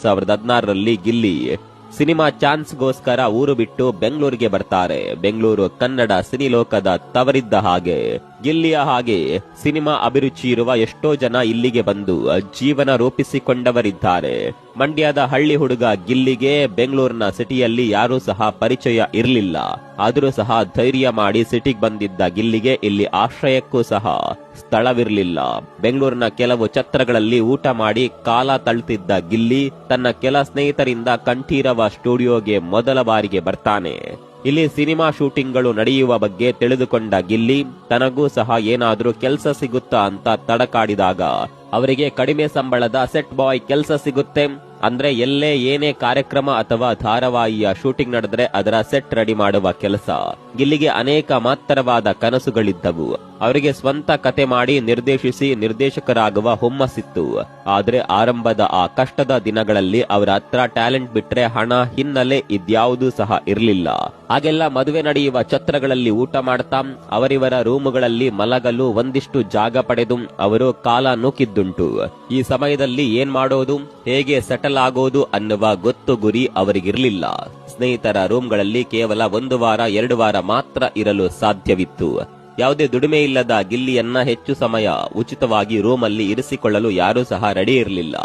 2016ರಲ್ಲಿ Gilli cinema ಚಾನ್ಸ್ಗೋಸ್ಕರ ಊರು ಬಿಟ್ಟು ಬೆಂಗಳೂರಿಗೆ ಬರ್ತಾರೆ. ಬೆಂಗಳೂರು ಕನ್ನಡ ಸಿನಿಲೋಕದ ತವರಿದ್ದ ಹಾಗೆ. ಗಿಲ್ಲಿಯ ಹಾಗೆ ಸಿನಿಮಾ ಅಭಿರುಚಿ ಇರುವ ಎಷ್ಟೋ ಜನ ಇಲ್ಲಿಗೆ ಬಂದು ಜೀವನ ರೂಪಿಸಿಕೊಂಡವರಿದ್ದಾರೆ. ಮಂಡ್ಯದ ಹಳ್ಳಿ ಹುಡುಗ ಗಿಲ್ಲಿಗೆ ಬೆಂಗಳೂರಿನ ಸಿಟಿಯಲ್ಲಿ ಯಾರೂ ಸಹ ಪರಿಚಯ ಇರಲಿಲ್ಲ. ಆದರೂ ಸಹ ಧೈರ್ಯ ಮಾಡಿ ಸಿಟಿಗೆ ಬಂದಿದ್ದ ಗಿಲ್ಲಿಗೆ ಇಲ್ಲಿ ಆಶ್ರಯಕ್ಕೂ ಸಹ ಸ್ಥಳವಿರಲಿಲ್ಲ. ಬೆಂಗಳೂರಿನ ಕೆಲವು ಛತ್ರಗಳಲ್ಲಿ ಊಟ ಮಾಡಿ ಕಾಲ ತಳ್ಳುತ್ತಿದ್ದ ಗಿಲ್ಲಿ ತನ್ನ ಕೆಲ ಸ್ನೇಹಿತರಿಂದ ಕಂಠೀರವ ಸ್ಟುಡಿಯೋಗೆ ಮೊದಲ ಬಾರಿಗೆ ಬರ್ತಾನೆ. ಇಲ್ಲಿ ಸಿನಿಮಾ ಶೂಟಿಂಗ್ಗಳು ನಡೆಯುವ ಬಗ್ಗೆ ತಿಳಿದುಕೊಂಡ ಗಿಲ್ಲಿ ತನಗೂ ಸಹ ಏನಾದ್ರೂ ಕೆಲಸ ಸಿಗುತ್ತಾ ಅಂತ ತಡಕಾಡಿದಾಗ ಅವರಿಗೆ ಕಡಿಮೆ ಸಂಬಳದ ಸೆಟ್ ಬಾಯ್ ಕೆಲಸ ಸಿಗುತ್ತೆ. ಅಂದ್ರೆ ಎಲ್ಲೇ ಏನೇ ಕಾರ್ಯಕ್ರಮ ಅಥವಾ ಧಾರಾವಾಹಿಯ ಶೂಟಿಂಗ್ ನಡೆದ್ರೆ ಅದರ ಸೆಟ್ ರೆಡಿ ಮಾಡುವ ಕೆಲಸ. ಗಿಲ್ಲಿಗೆ ಅನೇಕ ಮಾತ್ರವಾದ ಕನಸುಗಳಿದ್ದವು. ಅವರಿಗೆ ಸ್ವಂತ ಕತೆ ಮಾಡಿ ನಿರ್ದೇಶಿಸಿ ನಿರ್ದೇಶಕರಾಗುವ ಹುಮ್ಮಸ್ಸಿತ್ತು. ಆದ್ರೆ ಆರಂಭದ ಆ ಕಷ್ಟದ ದಿನಗಳಲ್ಲಿ ಅವರ ಹತ್ರ ಟ್ಯಾಲೆಂಟ್ ಬಿಟ್ರೆ ಹಣ, ಹಿನ್ನೆಲೆ ಇದ್ಯಾವುದೂ ಸಹ ಇರಲಿಲ್ಲ. ಹಾಗೆಲ್ಲ ಮದುವೆ ನಡೆಯುವ ಛತ್ರಗಳಲ್ಲಿ ಊಟ ಮಾಡ್ತಾ ಅವರಿವರ ರೂಮುಗಳಲ್ಲಿ ಮಲಗಲು ಒಂದಿಷ್ಟು ಜಾಗ ಪಡೆದು ಅವರು ಕಾಲ ನೂಕಿದ್ದುಂಟು. ಈ ಸಮಯದಲ್ಲಿ ಏನ್ ಮಾಡೋದು, ಹೇಗೆ ಸೆಟಲ್ ಆಗೋದು ಅನ್ನುವ ಗೊತ್ತು ಗುರಿ ಅವರಿಗಿರಲಿಲ್ಲ. ಸ್ನೇಹಿತರ ರೂಮ್ಗಳಲ್ಲಿ ಕೇವಲ 1 ವಾರ 2 ವಾರ ಮಾತ್ರ ಇರಲು ಸಾಧ್ಯವಿತ್ತು. ಯಾವುದೇ ದುಡಿಮೆ ಇಲ್ಲದ ಗಿಲ್ಲಿಯನ್ನ ಹೆಚ್ಚು ಸಮಯ ಉಚಿತವಾಗಿ ರೂಮಲ್ಲಿ ಇರಿಸಿಕೊಳ್ಳಲು ಯಾರೂ ಸಹ ರೆಡಿ ಇರಲಿಲ್ಲ.